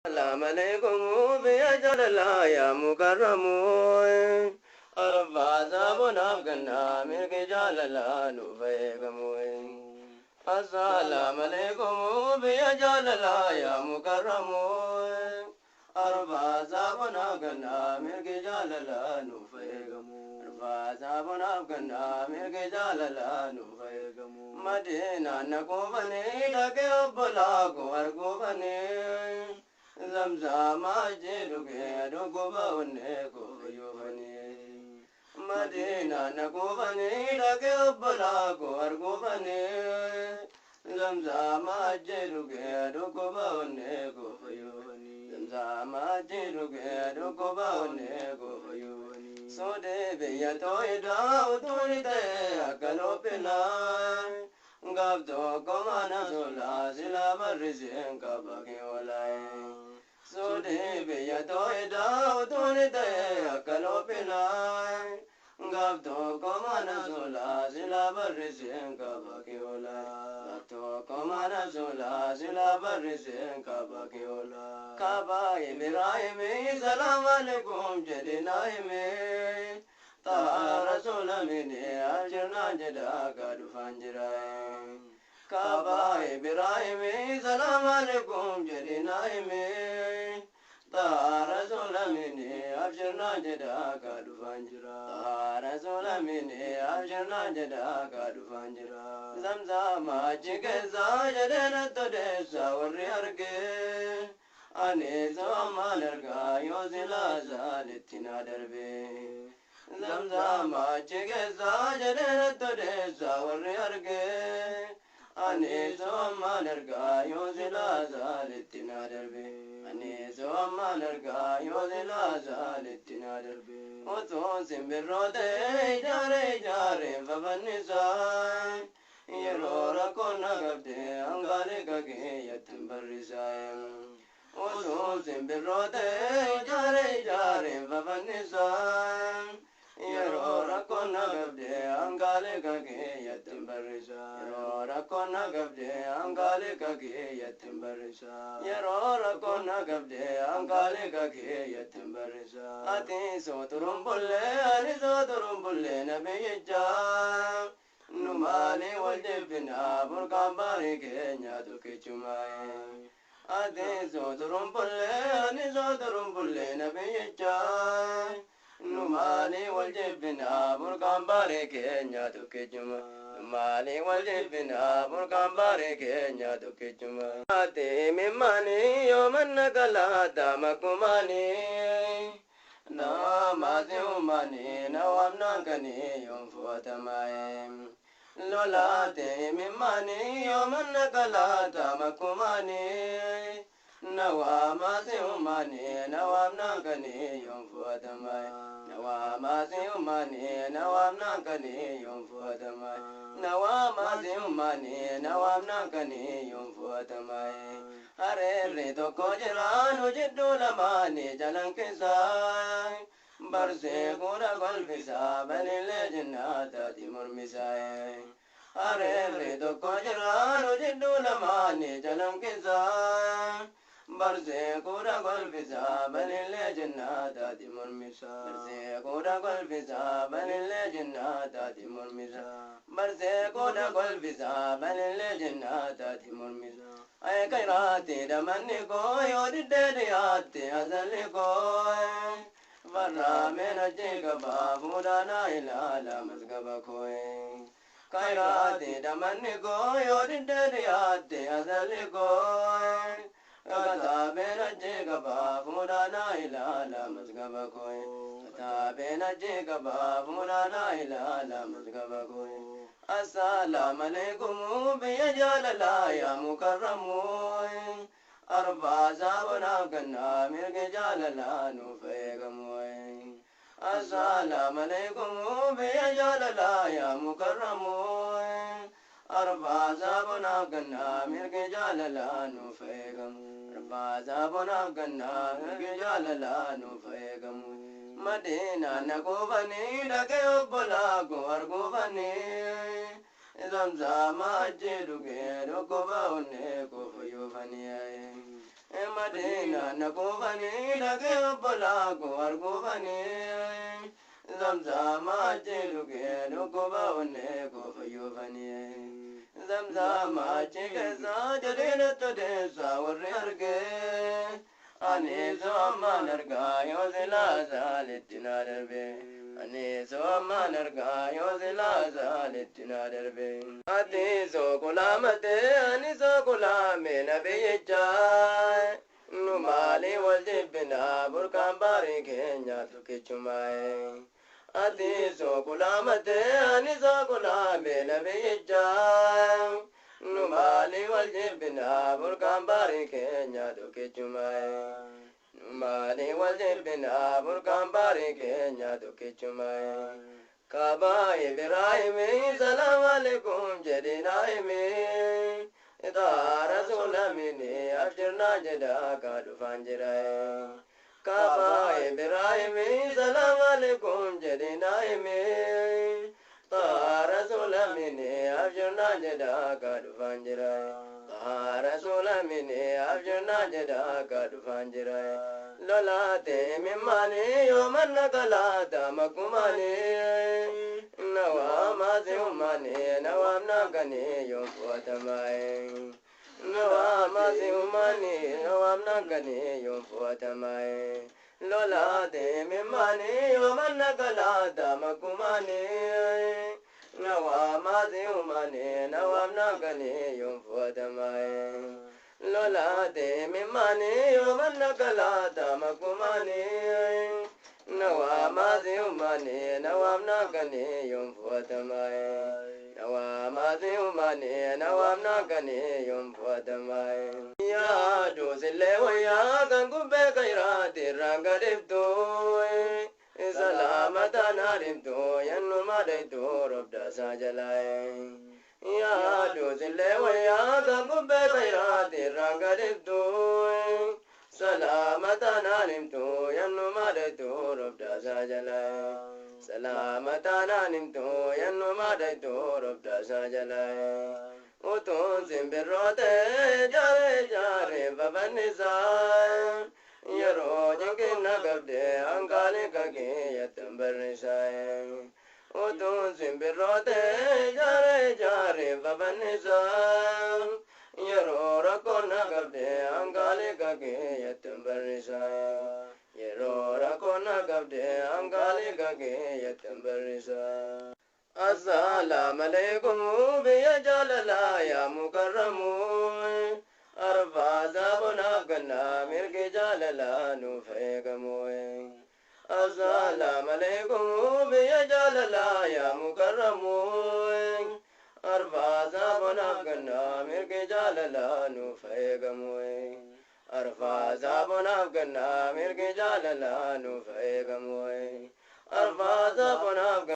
السلام عليكم يا جلال يا مكرم أربع زابنا بقنا ملك جلال نوفيكم السلام عليكم يا جلال يا مكرم أربع زابنا بقنا ملك جلال نوفيكم أربع زابنا بقنا ملك جلال نوفيكم مدينة نكوبني لك بلاك وركوبني زمزم أجدك ركوبا ونكو يوفني مدينة نكوبني لك بلاك وركوبني زمزم أجدك ركوبا ونكو يوفني زمزم أجدك ركوبا ونكو يوفني سودي بيتو إدا وتولد أكلو بلاي Gabdo komana sola sila marisin kabaki walai. Sode beya toida utune te akalo pilai. Gabdo komana sola sila marisin kabaki walai. Gabdo komana sola sila marisin kabaki walai. Kaba Ibrahim salam alaikum jadinaime. Rasul mini ajna jada kadu fanjirai Kaba Ibrahim salam alaikum jadinaime Rasul mini ajna jada kadu fanjirai Rasul mini ajna jada kadu fanjirai Zamzam jigeza jadena todesa warri arge Ane zamalarga yozila zalitina darbe Zamzam chigeza jadena todesa warri arge Ane zamalarga yozila zalitina darbe Ane zamalarga yozila zalitina darbe Oto simbirrote jare jare vabanisa Yerora kona gabde angale kage yatimbarisayam Oto simbirrote jare jare vabanisa Yerora kona gabde angale kage yatimbarisa Yerora kona gabde angale kage yatimbarisa Yerora kona gabde angale kage yatimbarisa Ati soturumbulle ani soturumbulle nabiyeja Numali waljibina burkambari kenya dukichumaye Ati soturumbulle ani soturumbulle nabiyeja Numali waljibina burkambari kenya dukijuma Numali waljibina burkambari kenya dukijuma Ati mimani yomanna kalata makumani Na mazi umani na wamnankani yomfuatamaye Lola te mimani yomanna kalata makumani Nawamasi umani nawamnankani yomfuatamai Nawamasi umani nawamnankani yomfuatamai Nawamasi umani nawamnankani yomfuatamai Arere tokko jiranu jiddu lamani jalankisai Barse kura golfisa balile jinnatati murmisai Arere tokko jiranu jiddu lamani jalankisai Barse kura golfisa balile jannatati murmisa Barse kura golfisa balile jannatati murmisa Barse kura golfisa balile jannatati murmisa Ay kairati damanni ko yodide diyati azali ko Varra mena jega babu dana ilala mazgaba koe Kairati damanni ko yodide diyati azali ko Kata bena jega babu dana ilala mazgaba koe Kata bena jega babu dana ilala mazgaba koe Assalamu alaikum biya jalala ya mukarramu Arba zabana ganna mirge jalala nufegamu Assalamu alaikum biya jalala ya mukarramu Arba zabana ganna mirge jalala nufegamu Arba zabana ganna mirge jalala nufegamu Madina nakubani dake ubbola guargubani Zamzam ajiduke rukuba unne kufuyufani Madina nakufani lage balago argufani zamzama jiluge lugoba one gofayufani zamzama chikesa jadina todesa warrige ani zoma narga yozila zalitina derbe ani zoma narga yozila zalitina derbe ati so kulamate ani so kulame nabiyecha numali waljibna burkan bari kenya tukichumae ati so kulamate ani so kulame nabiyecha numali waljibna burkan bari kenya tukichumae numali waljibna burkan bari kenya tukichumae Kaba Ibrahim salam alaikum jadinaim ida rasulamini abjirna jada kadu fanjirai Kaba Ibrahim salam alaikum jadinaim ida rasulamini abjirna jada kadu fanjirai ida rasulamini abjirna jada kadu fanjirai Lola te mimani yoman nakalata makumani Nawa umani nawa nagani yompuatamai Nawa umani nawa nagani yompuatamai Lola te mimani yoman nakalata makumani Nawa umani nawa nagani yompuatamai Lola de mimani yoman nakalata makumani Nawa mazi umani nawam nagani yompuatamai Nawa mazi umani nawam nagani yompuatamai Ya dozile waya gangube kairati rangadipto Salamata naripto yannumadaitu robda sajalai Ya dozile waya gangube kairati rangadipto Salamata nanimto yannumadaitu robda sajalai Salamata nanimto yannumadaitu robda sajalai Utun simbirote jare jare babanisai Yaro jinkin nagabde angale kage yatambarisai Utun simbirote jare jare babanisai Yaro rako nagabde angale kage yatambarisai Yaro rako nagabde angale kage yatambarisai Assalamu alaikum biya jalala ya mukarramu Arfa zabuna ganna mirge jalala nu fegamu Assalamu alaikum biya jalala ya mukarramu Arfa zabuna ganna mirge jalala nu fegamu Arfa zabuna ganna mirge jalala nu fegamu Arfa zabuna